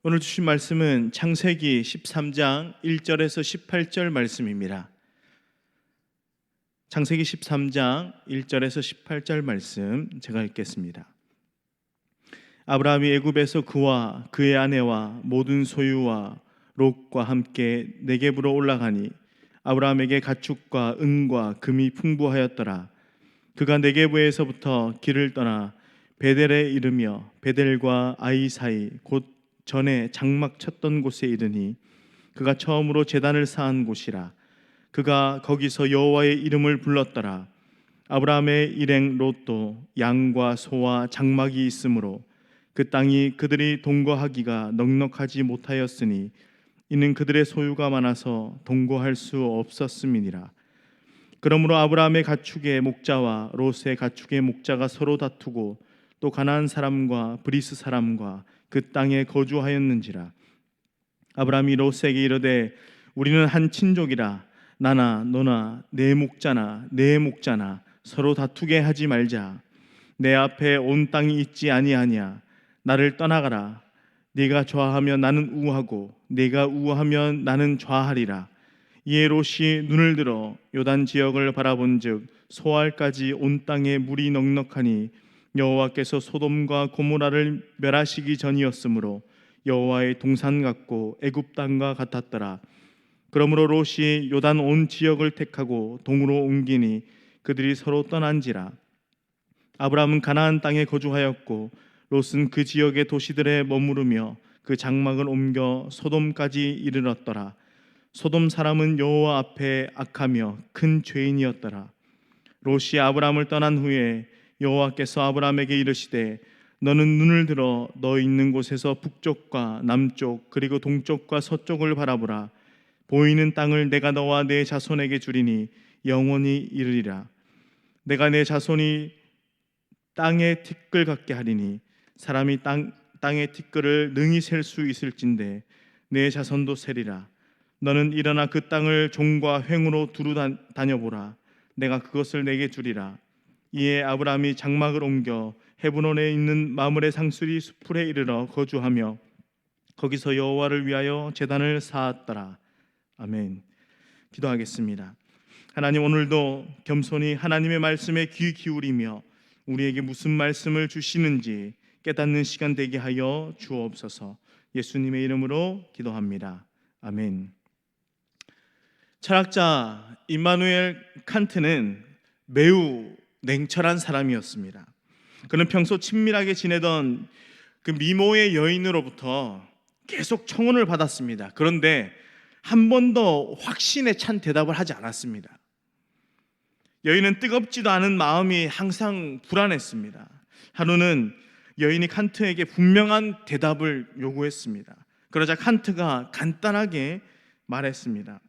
오늘 주신 말씀은 창세기 13장 1절에서 18절 말씀입니다. 창세기 13장 1절에서 18절 말씀 제가 읽겠습니다. 아브라함이 애굽에서 그와 그의 아내와 모든 소유와 롯과 함께 네겝으로 올라가니 아브라함에게 가축과 은과 금이 풍부하였더라. 그가 네겝에서부터 길을 떠나 베델에 이르며 베델과 아이 사이 곧 전에 장막 쳤던 곳에 이르니 그가 처음으로 제단을 쌓은 곳이라. 그가 거기서 여호와의 이름을 불렀더라. 아브라함의 일행 롯도 양과 소와 장막이 있으므로 그 땅이 그들이 동거하기가 넉넉하지 못하였으니 이는 그들의 소유가 많아서 동거할 수 없었음이니라. 그러므로 아브라함의 가축의 목자와 롯의 가축의 목자가 서로 다투고 또 가나안 사람과 브리스 사람과 그 땅에 거주하였는지라. 아브라함이 롯에게 이르되 우리는 한 친족이라 나나 너나 내 목자나 내 목자나 서로 다투게 하지 말자. 내 앞에 온 땅이 있지 아니하냐. 나를 떠나가라. 네가 좌하면 나는 우하고 네가 우하면 나는 좌하리라. 이에 롯이 눈을 들어 요단 지역을 바라본즉 소알까지 온 땅에 물이 넉넉하니 여호와께서 소돔과 고모라를 멸하시기 전이었으므로 여호와의 동산 같고 애굽 땅과 같았더라. 그러므로 롯이 요단 온 지역을 택하고 동으로 옮기니 그들이 서로 떠난지라. 아브라함은 가나안 땅에 거주하였고 롯은 그 지역의 도시들에 머무르며 그 장막을 옮겨 소돔까지 이르렀더라. 소돔 사람은 여호와 앞에 악하며 큰 죄인이었더라. 롯이 아브라함을 떠난 후에 여호와께서 아브라함에게 이르시되 너는 눈을 들어 너 있는 곳에서 북쪽과 남쪽 그리고 동쪽과 서쪽을 바라보라. 보이는 땅을 내가 너와 내 자손에게 주리니 영원히 이르리라. 내가 내 자손이 땅의 티끌 같게 하리니 사람이 땅의 티끌을 능히 셀 수 있을진데 내 자손도 세리라. 너는 일어나 그 땅을 종과 횡으로 두루 다녀보라. 내가 그것을 내게 주리라. 이에 아브라함이 장막을 옮겨 헤브론에 있는 마므레 상수리 수풀에 이르러 거주하며 거기서 여호와를 위하여 제단을 쌓았더라. 아멘. 기도하겠습니다. 하나님, 오늘도 겸손히 하나님의 말씀에 귀 기울이며 우리에게 무슨 말씀을 주시는지 깨닫는 시간 되게 하여 주옵소서. 예수님의 이름으로 기도합니다. 아멘. 철학자 임마누엘 칸트는 매우 냉철한 사람이었습니다. 그는 평소 친밀하게 지내던 그 미모의 여인으로부터 계속 청혼을 받았습니다. 그런데 한 번도 확신에 찬 대답을 하지 않았습니다. 여인은 뜨겁지도 않은 마음이 항상 불안했습니다. 하루는 여인이 칸트에게 분명한 대답을 요구했습니다. 그러자 칸트가 간단하게 말했습니다.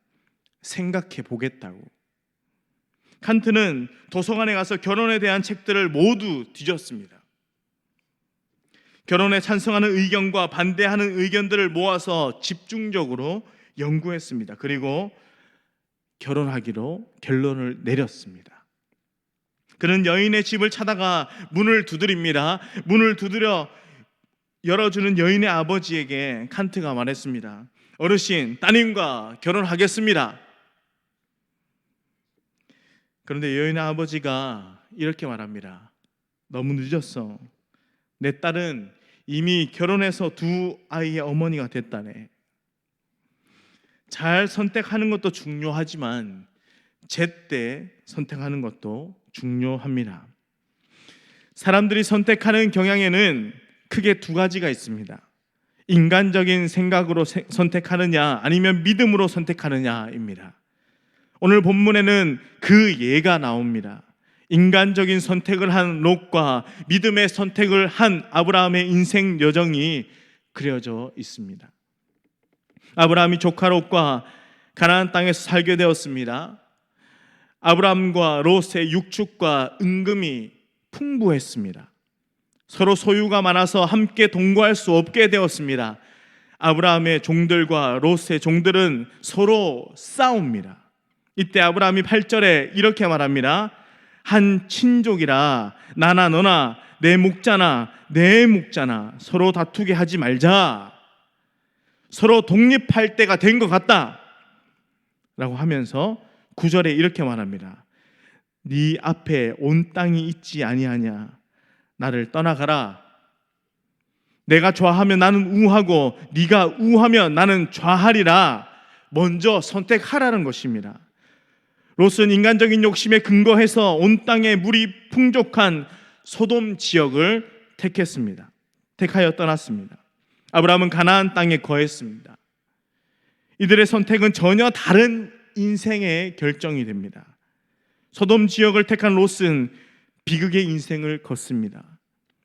생각해 보겠다고. 칸트는 도서관에 가서 결혼에 대한 책들을 모두 뒤졌습니다. 결혼에 찬성하는 의견과 반대하는 의견들을 모아서 집중적으로 연구했습니다. 그리고 결혼하기로 결론을 내렸습니다. 그는 여인의 집을 찾아가 문을 두드립니다. 문을 두드려 열어주는 여인의 아버지에게 칸트가 말했습니다. 어르신, 따님과 결혼하겠습니다. 그런데 여인의 아버지가 이렇게 말합니다. 너무 늦었어. 내 딸은 이미 결혼해서 두 아이의 어머니가 됐다네. 잘 선택하는 것도 중요하지만 제때 선택하는 것도 중요합니다. 사람들이 선택하는 경향에는 크게 두 가지가 있습니다. 인간적인 생각으로 선택하느냐 아니면 믿음으로 선택하느냐입니다. 오늘 본문에는 그 예가 나옵니다. 인간적인 선택을 한 롯과 믿음의 선택을 한 아브라함의 인생 여정이 그려져 있습니다. 아브라함이 조카 롯과 가나안 땅에서 살게 되었습니다. 아브라함과 롯의 육축과 은금이 풍부했습니다. 서로 소유가 많아서 함께 동거할 수 없게 되었습니다. 아브라함의 종들과 롯의 종들은 서로 싸웁니다. 이때 아브라함이 8절에 이렇게 말합니다. 한 친족이라 나나 너나 내 목자나 내 목자나 서로 다투게 하지 말자. 서로 독립할 때가 된 것 같다 라고 하면서 9절에 이렇게 말합니다. 네 앞에 온 땅이 있지 아니하냐. 나를 떠나가라. 내가 좌하면 나는 우하고 네가 우하면 나는 좌하리라. 먼저 선택하라는 것입니다. 롯은 인간적인 욕심에 근거해서 온 땅에 물이 풍족한 소돔 지역을 택했습니다. 택하여 떠났습니다. 아브라함은 가나안 땅에 거했습니다. 이들의 선택은 전혀 다른 인생의 결정이 됩니다. 소돔 지역을 택한 롯은 비극의 인생을 걷습니다.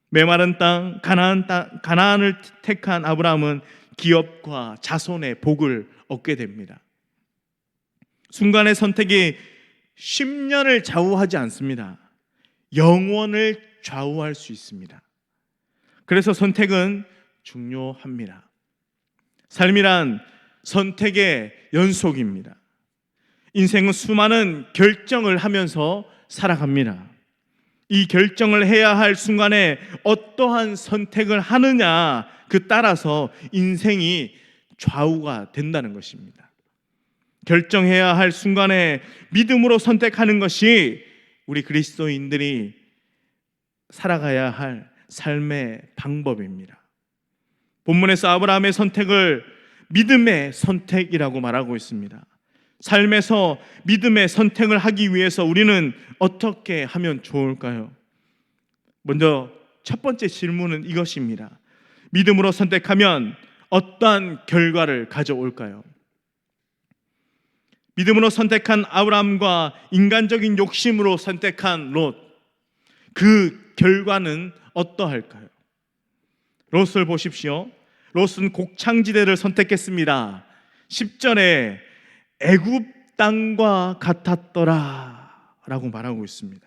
메마른 땅 가나안을 택한 아브라함은 기업과 자손의 복을 얻게 됩니다. 순간의 선택이 10년을 좌우하지 않습니다. 영원을 좌우할 수 있습니다. 그래서 선택은 중요합니다. 삶이란 선택의 연속입니다. 인생은 수많은 결정을 하면서 살아갑니다. 이 결정을 해야 할 순간에 어떠한 선택을 하느냐, 그 따라서 인생이 좌우가 된다는 것입니다. 결정해야 할 순간에 믿음으로 선택하는 것이 우리 그리스도인들이 살아가야 할 삶의 방법입니다. 본문에서 아브라함의 선택을 믿음의 선택이라고 말하고 있습니다. 삶에서 믿음의 선택을 하기 위해서 우리는 어떻게 하면 좋을까요? 먼저 첫 번째 질문은 이것입니다. 믿음으로 선택하면 어떠한 결과를 가져올까요? 믿음으로 선택한 아브라함과 인간적인 욕심으로 선택한 롯, 그 결과는 어떠할까요? 롯을 보십시오. 롯은 곡창지대를 선택했습니다. 10절에 애굽 땅과 같았더라 라고 말하고 있습니다.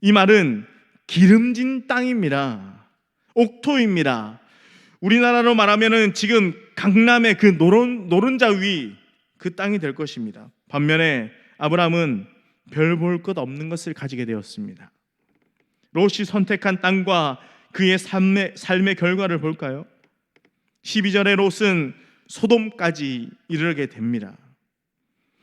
이 말은 기름진 땅입니다. 옥토입니다. 우리나라로 말하면 지금 강남의 그 노른자 위, 그 땅이 될 것입니다. 반면에 아브라함은 별 볼 것 없는 것을 가지게 되었습니다. 롯이 선택한 땅과 그의 삶의 결과를 볼까요? 12절에 롯은 소돔까지 이르게 됩니다.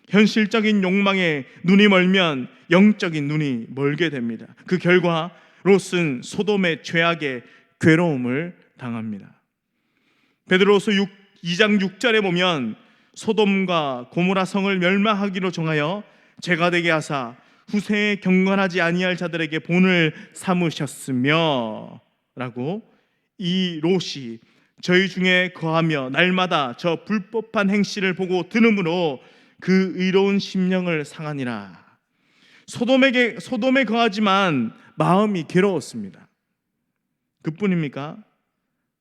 현실적인 욕망에 눈이 멀면 영적인 눈이 멀게 됩니다. 그 결과 롯은 소돔의 죄악에 괴로움을 당합니다. 베드로후서 2장 6절에 보면 소돔과 고모라 성을 멸망하기로 정하여 죄가 되게 하사 후세에 경건하지 아니할 자들에게 본을 삼으셨으며 라고, 이 롯이 저희 중에 거하며 날마다 저 불법한 행실을 보고 들음으로 그 의로운 심령을 상하니라. 소돔에 거하지만 마음이 괴로웠습니다. 그뿐입니까?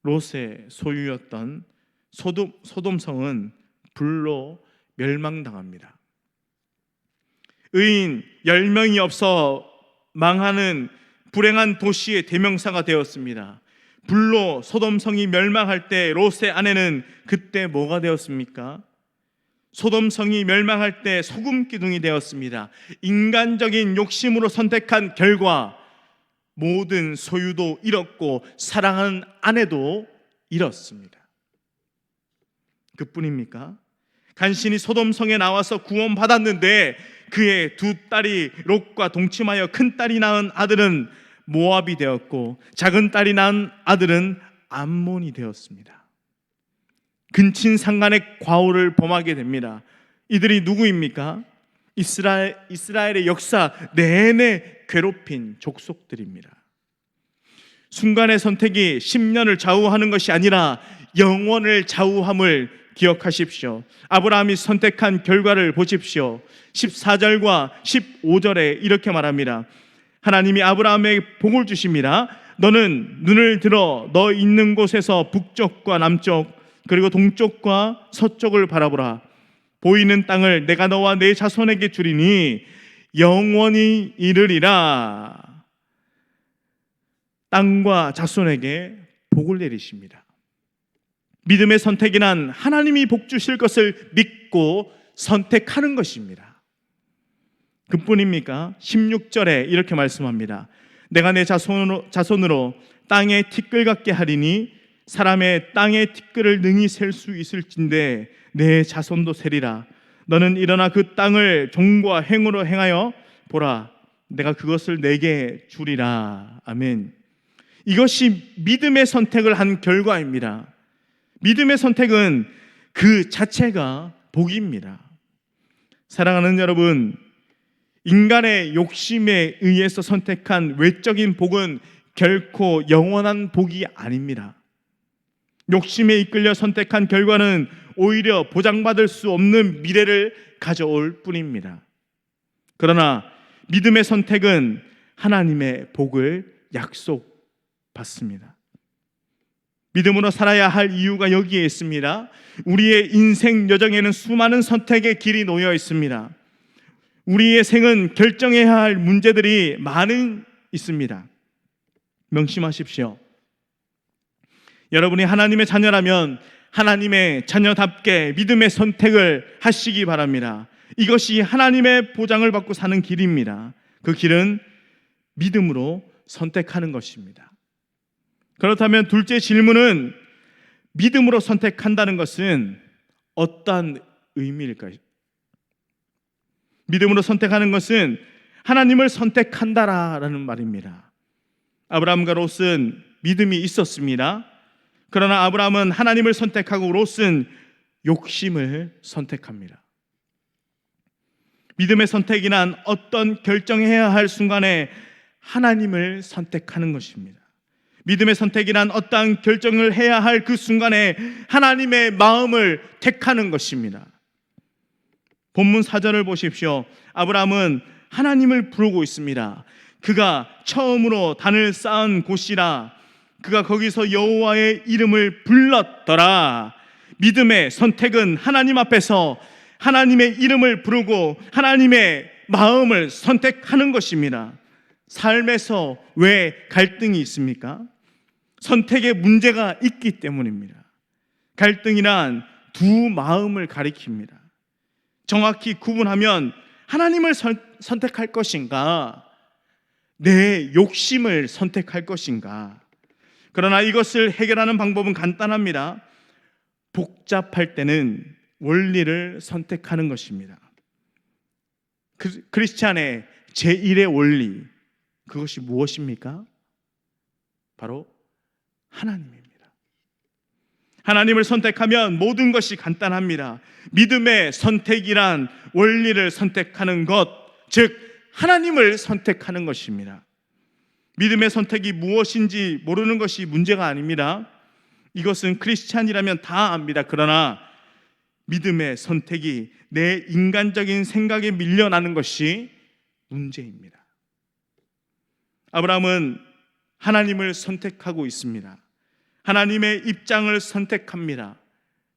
롯의 소유였던 소돔성은 불로 멸망당합니다. 의인 10명이 없어 망하는 불행한 도시의 대명사가 되었습니다. 불로 소돔성이 멸망할 때 롯의 아내는 그때 뭐가 되었습니까? 소돔성이 멸망할 때 소금 기둥이 되었습니다. 인간적인 욕심으로 선택한 결과 모든 소유도 잃었고 사랑하는 아내도 잃었습니다. 그뿐입니까? 간신히 소돔성에 나와서 구원받았는데 그의 두 딸이 롯과 동침하여 큰 딸이 낳은 아들은 모압이 되었고 작은 딸이 낳은 아들은 암몬이 되었습니다. 근친상간의 과오를 범하게 됩니다. 이들이 누구입니까? 이스라엘의 역사 내내 괴롭힌 족속들입니다. 순간의 선택이 10년을 좌우하는 것이 아니라 영원을 좌우함을 기억하십시오. 아브라함이 선택한 결과를 보십시오. 14절과 15절에 이렇게 말합니다. 하나님이 아브라함에게 복을 주십니다. 너는 눈을 들어 너 있는 곳에서 북쪽과 남쪽 그리고 동쪽과 서쪽을 바라보라. 보이는 땅을 내가 너와 내 자손에게 주리니 영원히 이르리라. 땅과 자손에게 복을 내리십니다. 믿음의 선택이란 하나님이 복 주실 것을 믿고 선택하는 것입니다. 그뿐입니까? 16절에 이렇게 말씀합니다. 내가 내 자손으로 땅에 티끌 같게 하리니 사람의 땅의 티끌을 능히 셀 수 있을진데 내 자손도 세리라. 너는 일어나 그 땅을 종과 행으로 행하여 보라. 내가 그것을 내게 주리라. 아멘. 이것이 믿음의 선택을 한 결과입니다. 믿음의 선택은 그 자체가 복입니다. 사랑하는 여러분, 인간의 욕심에 의해서 선택한 외적인 복은 결코 영원한 복이 아닙니다. 욕심에 이끌려 선택한 결과는 오히려 보장받을 수 없는 미래를 가져올 뿐입니다. 그러나 믿음의 선택은 하나님의 복을 약속받습니다. 믿음으로 살아야 할 이유가 여기에 있습니다. 우리의 인생 여정에는 수많은 선택의 길이 놓여 있습니다. 우리의 생은 결정해야 할 문제들이 많은 있습니다. 명심하십시오. 여러분이 하나님의 자녀라면 하나님의 자녀답게 믿음의 선택을 하시기 바랍니다. 이것이 하나님의 보장을 받고 사는 길입니다. 그 길은 믿음으로 선택하는 것입니다. 그렇다면 둘째 질문은 믿음으로 선택한다는 것은 어떤 의미일까요? 믿음으로 선택하는 것은 하나님을 선택한다라는 말입니다. 아브라함과 롯은 믿음이 있었습니다. 그러나 아브라함은 하나님을 선택하고 롯은 욕심을 선택합니다. 믿음의 선택이란 어떤 결정해야 할 순간에 하나님을 선택하는 것입니다. 믿음의 선택이란 어떤 결정을 해야 할 그 순간에 하나님의 마음을 택하는 것입니다. 본문 4절을 보십시오. 아브라함은 하나님을 부르고 있습니다. 그가 처음으로 단을 쌓은 곳이라 그가 거기서 여호와의 이름을 불렀더라. 믿음의 선택은 하나님 앞에서 하나님의 이름을 부르고 하나님의 마음을 선택하는 것입니다. 삶에서 왜 갈등이 있습니까? 선택에 문제가 있기 때문입니다. 갈등이란 두 마음을 가리킵니다. 정확히 구분하면 하나님을 선택할 것인가, 내 욕심을 선택할 것인가. 그러나 이것을 해결하는 방법은 간단합니다. 복잡할 때는 원리를 선택하는 것입니다. 크리스찬의 제1의 원리, 그것이 무엇입니까? 바로 하나님입니다. 하나님을 선택하면 모든 것이 간단합니다. 믿음의 선택이란 원리를 선택하는 것, 즉 하나님을 선택하는 것입니다. 믿음의 선택이 무엇인지 모르는 것이 문제가 아닙니다. 이것은 크리스찬이라면 다 압니다. 그러나 믿음의 선택이 내 인간적인 생각에 밀려나는 것이 문제입니다. 아브라함은 하나님을 선택하고 있습니다. 하나님의 입장을 선택합니다.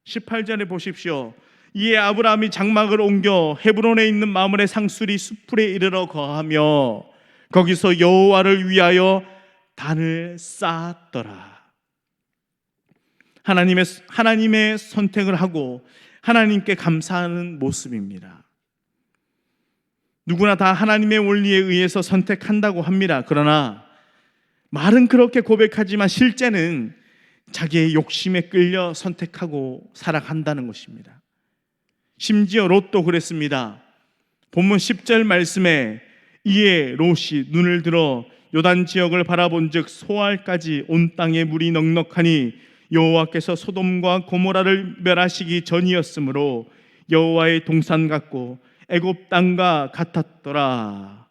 18절에 보십시오. 이에 아브라함이 장막을 옮겨 헤브론에 있는 마므레 상수리 수풀에 이르러 거하며 거기서 여호와를 위하여 단을 쌓았더라. 하나님의 선택을 하고 하나님께 감사하는 모습입니다. 누구나 다 하나님의 원리에 의해서 선택한다고 합니다. 그러나 말은 그렇게 고백하지만 실제는 자기의 욕심에 끌려 선택하고 살아간다는 것입니다. 심지어 롯도 그랬습니다. 본문 10절 말씀에 이에 롯이 눈을 들어 요단 지역을 바라본즉 소알까지 온 땅에 물이 넉넉하니 여호와께서 소돔과 고모라를 멸하시기 전이었으므로 여호와의 동산 같고 애굽 땅과 같았더라.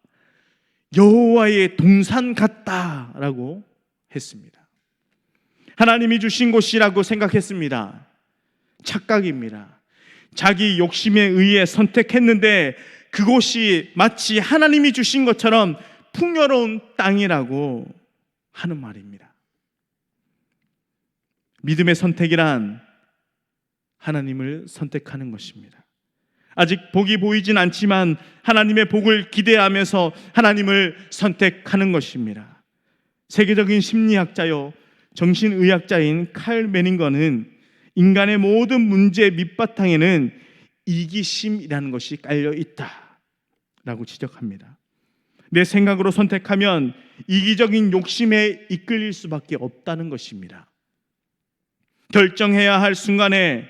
여호와의 동산 같다라고 했습니다. 하나님이 주신 곳이라고 생각했습니다. 착각입니다. 자기 욕심에 의해 선택했는데 그곳이 마치 하나님이 주신 것처럼 풍요로운 땅이라고 하는 말입니다. 믿음의 선택이란 하나님을 선택하는 것입니다. 아직 복이 보이진 않지만 하나님의 복을 기대하면서 하나님을 선택하는 것입니다. 세계적인 심리학자요 정신의학자인 칼 메닝거는 인간의 모든 문제의 밑바탕에는 이기심이라는 것이 깔려 있다라고 지적합니다. 내 생각으로 선택하면 이기적인 욕심에 이끌릴 수밖에 없다는 것입니다. 결정해야 할 순간에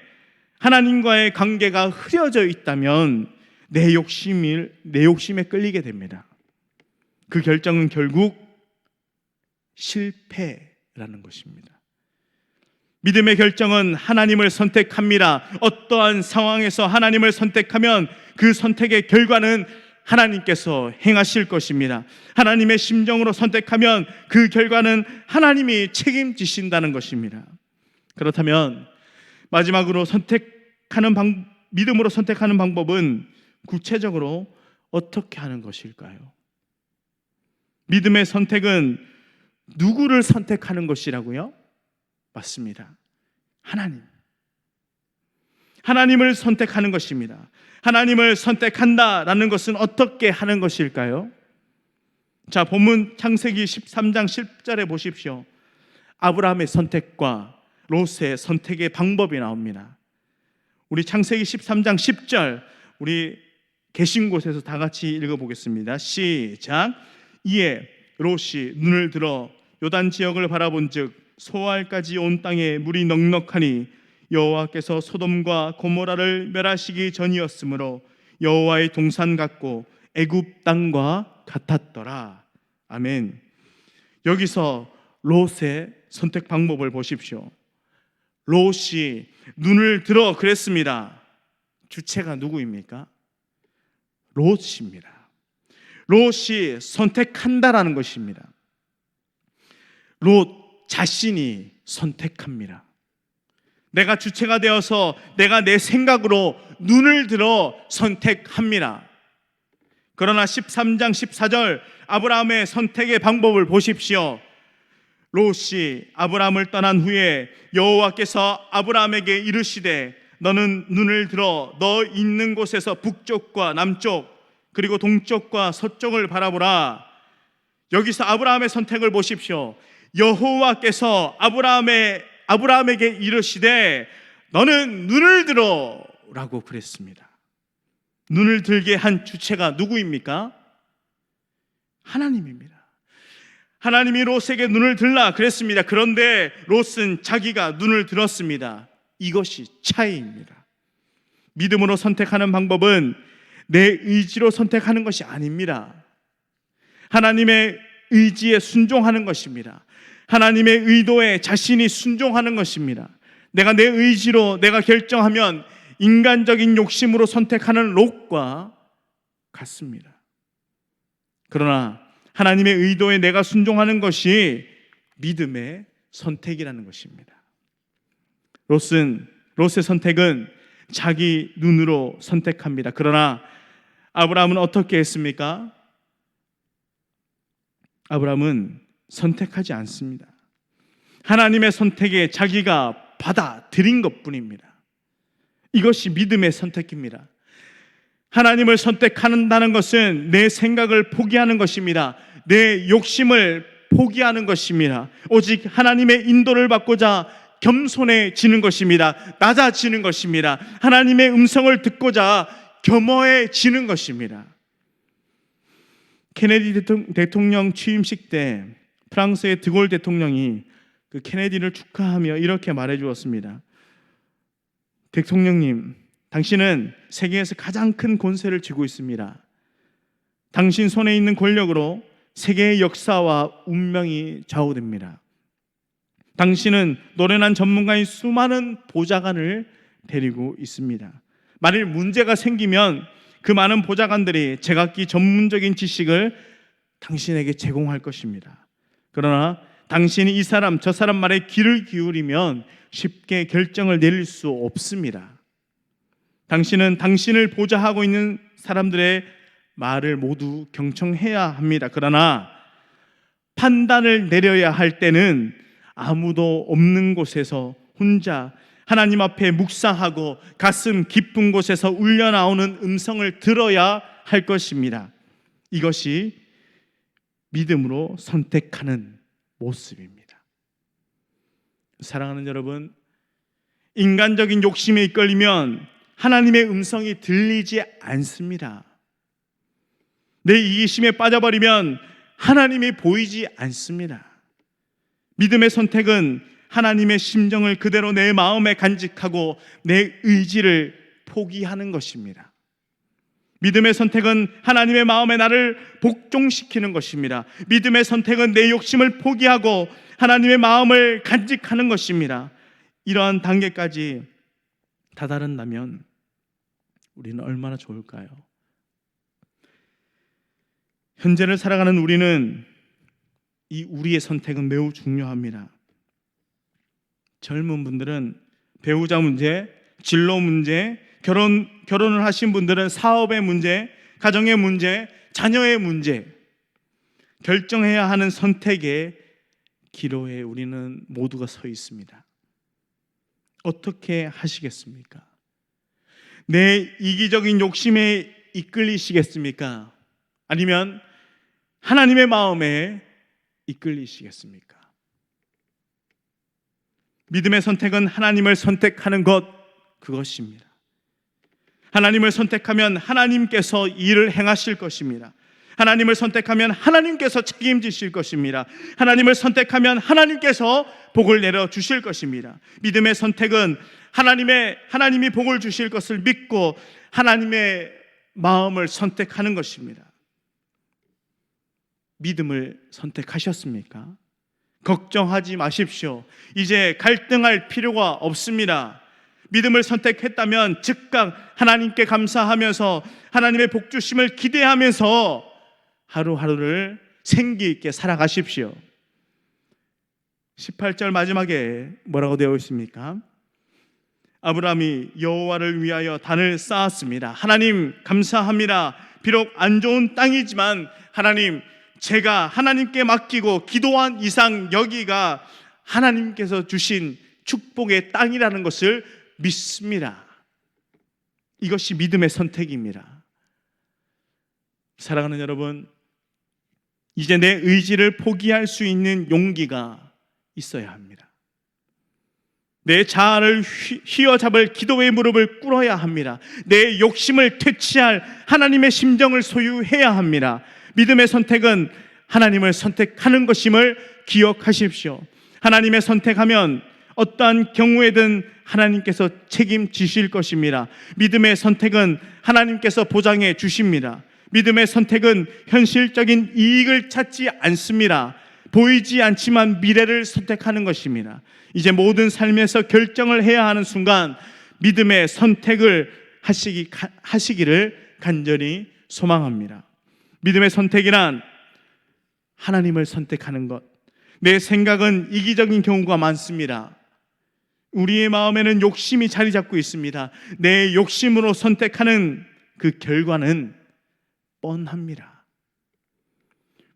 하나님과의 관계가 흐려져 있다면 내 욕심에 끌리게 됩니다. 그 결정은 결국 실패라는 것입니다. 믿음의 결정은 하나님을 선택합니다. 어떠한 상황에서 하나님을 선택하면 그 선택의 결과는 하나님께서 행하실 것입니다. 하나님의 심정으로 선택하면 그 결과는 하나님이 책임지신다는 것입니다. 그렇다면 마지막으로 믿음으로 선택하는 방법은 구체적으로 어떻게 하는 것일까요? 믿음의 선택은 누구를 선택하는 것이라고요? 맞습니다. 하나님을 선택하는 것입니다. 하나님을 선택한다라는 것은 어떻게 하는 것일까요? 자, 본문 창세기 13장 10절에 보십시오. 아브라함의 선택과 롯의 선택의 방법이 나옵니다. 우리 창세기 13장 10절 우리 계신 곳에서 다 같이 읽어보겠습니다. 시작. 이에 롯이 눈을 들어 요단 지역을 바라본즉 소알까지 온 땅에 물이 넉넉하니 여호와께서 소돔과 고모라를 멸하시기 전이었으므로 여호와의 동산 같고 애굽 땅과 같았더라. 아멘. 여기서 롯의 선택 방법을 보십시오. 롯이 눈을 들어 그랬습니다. 주체가 누구입니까? 롯입니다. 롯이 선택한다라는 것입니다. 롯 자신이 선택합니다. 내가 주체가 되어서 내가 내 생각으로 눈을 들어 선택합니다. 그러나 13장 14절 아브라함의 선택의 방법을 보십시오. 롯이 아브라함을 떠난 후에 여호와께서 아브라함에게 이르시되 너는 눈을 들어 너 있는 곳에서 북쪽과 남쪽 그리고 동쪽과 서쪽을 바라보라. 여기서 아브라함의 선택을 보십시오. 여호와께서 아브라함에게 이르시되 너는 눈을 들어 라고 그랬습니다. 눈을 들게 한 주체가 누구입니까? 하나님입니다. 하나님이 롯에게 눈을 들라 그랬습니다. 그런데 롯은 자기가 눈을 들었습니다. 이것이 차이입니다. 믿음으로 선택하는 방법은 내 의지로 선택하는 것이 아닙니다. 하나님의 의지에 순종하는 것입니다. 하나님의 의도에 자신이 순종하는 것입니다. 내가 내 의지로 내가 결정하면 인간적인 욕심으로 선택하는 롯과 같습니다. 그러나 하나님의 의도에 내가 순종하는 것이 믿음의 선택이라는 것입니다. 롯의 선택은 자기 눈으로 선택합니다. 그러나 아브라함은 어떻게 했습니까? 아브라함은 선택하지 않습니다. 하나님의 선택에 자기가 받아들인 것뿐입니다. 이것이 믿음의 선택입니다. 하나님을 선택한다는 것은 내 생각을 포기하는 것입니다. 내 욕심을 포기하는 것입니다. 오직 하나님의 인도를 받고자 겸손해지는 것입니다. 낮아지는 것입니다. 하나님의 음성을 듣고자 겸허해지는 것입니다. 케네디 대통령 취임식 때 프랑스의 드골 대통령이 그 케네디를 축하하며 이렇게 말해 주었습니다. 대통령님, 당신은 세계에서 가장 큰 권세를 쥐고 있습니다. 당신 손에 있는 권력으로 세계의 역사와 운명이 좌우됩니다. 당신은 노련한 전문가인 수많은 보좌관을 데리고 있습니다. 만일 문제가 생기면 그 많은 보좌관들이 제각기 전문적인 지식을 당신에게 제공할 것입니다. 그러나 당신이 이 사람 저 사람 말에 귀를 기울이면 쉽게 결정을 내릴 수 없습니다. 당신은 당신을 보좌하고 있는 사람들의 말을 모두 경청해야 합니다. 그러나 판단을 내려야 할 때는 아무도 없는 곳에서 혼자 하나님 앞에 묵상하고 가슴 깊은 곳에서 울려나오는 음성을 들어야 할 것입니다. 이것이 믿음으로 선택하는 모습입니다. 사랑하는 여러분, 인간적인 욕심에 이끌리면 하나님의 음성이 들리지 않습니다. 내 이기심에 빠져버리면 하나님이 보이지 않습니다. 믿음의 선택은 하나님의 심정을 그대로 내 마음에 간직하고 내 의지를 포기하는 것입니다. 믿음의 선택은 하나님의 마음에 나를 복종시키는 것입니다. 믿음의 선택은 내 욕심을 포기하고 하나님의 마음을 간직하는 것입니다. 이러한 단계까지 다다른다면 우리는 얼마나 좋을까요? 현재를 살아가는 우리는 이 우리의 선택은 매우 중요합니다. 젊은 분들은 배우자 문제, 진로 문제, 결혼을 하신 분들은 사업의 문제, 가정의 문제, 자녀의 문제, 결정해야 하는 선택의 기로에 우리는 모두가 서 있습니다. 어떻게 하시겠습니까? 내 이기적인 욕심에 이끌리시겠습니까? 아니면 하나님의 마음에 이끌리시겠습니까? 믿음의 선택은 하나님을 선택하는 것, 그것입니다. 하나님을 선택하면 하나님께서 일을 행하실 것입니다. 하나님을 선택하면 하나님께서 책임지실 것입니다. 하나님을 선택하면 하나님께서 복을 내려 주실 것입니다. 믿음의 선택은 하나님이 복을 주실 것을 믿고 하나님의 마음을 선택하는 것입니다. 믿음을 선택하셨습니까? 걱정하지 마십시오. 이제 갈등할 필요가 없습니다. 믿음을 선택했다면 즉각 하나님께 감사하면서 하나님의 복 주심을 기대하면서 하루하루를 생기 있게 살아가십시오. 18절 마지막에 뭐라고 되어 있습니까? 아브라함이 여호와를 위하여 단을 쌓았습니다. 하나님 감사합니다. 비록 안 좋은 땅이지만 하나님, 제가 하나님께 맡기고 기도한 이상 여기가 하나님께서 주신 축복의 땅이라는 것을 믿습니다. 이것이 믿음의 선택입니다. 사랑하는 여러분, 이제 내 의지를 포기할 수 있는 용기가 있어야 합니다. 내 자아를 휘어잡을 기도의 무릎을 꿇어야 합니다. 내 욕심을 퇴치할 하나님의 심정을 소유해야 합니다. 믿음의 선택은 하나님을 선택하는 것임을 기억하십시오. 하나님의 선택하면 어떠한 경우에든 하나님께서 책임지실 것입니다. 믿음의 선택은 하나님께서 보장해 주십니다. 믿음의 선택은 현실적인 이익을 찾지 않습니다. 보이지 않지만 미래를 선택하는 것입니다. 이제 모든 삶에서 결정을 해야 하는 순간 믿음의 선택을 하시기를 간절히 소망합니다. 믿음의 선택이란 하나님을 선택하는 것. 내 생각은 이기적인 경우가 많습니다. 우리의 마음에는 욕심이 자리 잡고 있습니다. 내 욕심으로 선택하는 그 결과는 뻔합니다.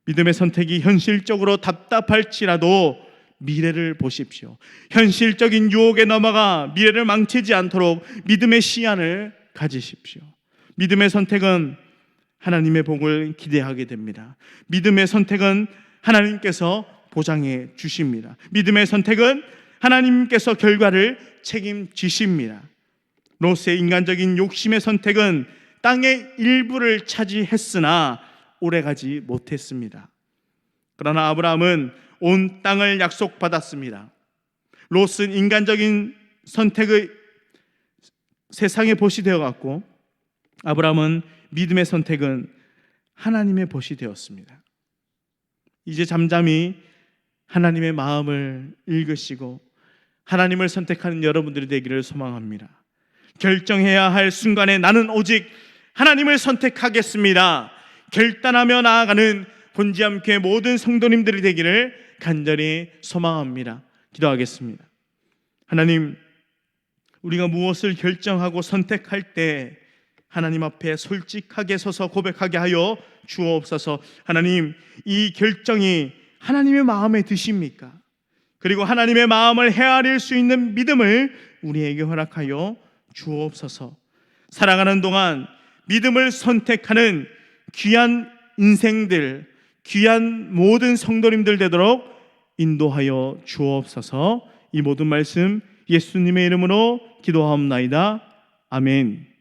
믿음의 선택이 현실적으로 답답할지라도 미래를 보십시오. 현실적인 유혹에 넘어가 미래를 망치지 않도록 믿음의 시야를 가지십시오. 믿음의 선택은 하나님의 복을 기대하게 됩니다. 믿음의 선택은 하나님께서 보장해 주십니다. 믿음의 선택은 하나님께서 결과를 책임지십니다. 롯의 인간적인 욕심의 선택은 땅의 일부를 차지했으나 오래가지 못했습니다. 그러나 아브라함은 온 땅을 약속받았습니다. 롯은 인간적인 선택의 세상의 벗이 되어갔고, 아브라함은 믿음의 선택은 하나님의 벗이 되었습니다. 이제 잠잠히 하나님의 마음을 읽으시고 하나님을 선택하는 여러분들이 되기를 소망합니다. 결정해야 할 순간에 나는 오직 하나님을 선택하겠습니다. 결단하며 나아가는 본지암교회 모든 성도님들이 되기를 간절히 소망합니다. 기도하겠습니다. 하나님, 우리가 무엇을 결정하고 선택할 때 하나님 앞에 솔직하게 서서 고백하게 하여 주옵소서. 하나님, 이 결정이 하나님의 마음에 드십니까? 그리고 하나님의 마음을 헤아릴 수 있는 믿음을 우리에게 허락하여 주옵소서. 살아가는 동안 믿음을 선택하는 귀한 인생들, 귀한 모든 성도님들 되도록 인도하여 주옵소서. 이 모든 말씀 예수님의 이름으로 기도하옵나이다. 아멘.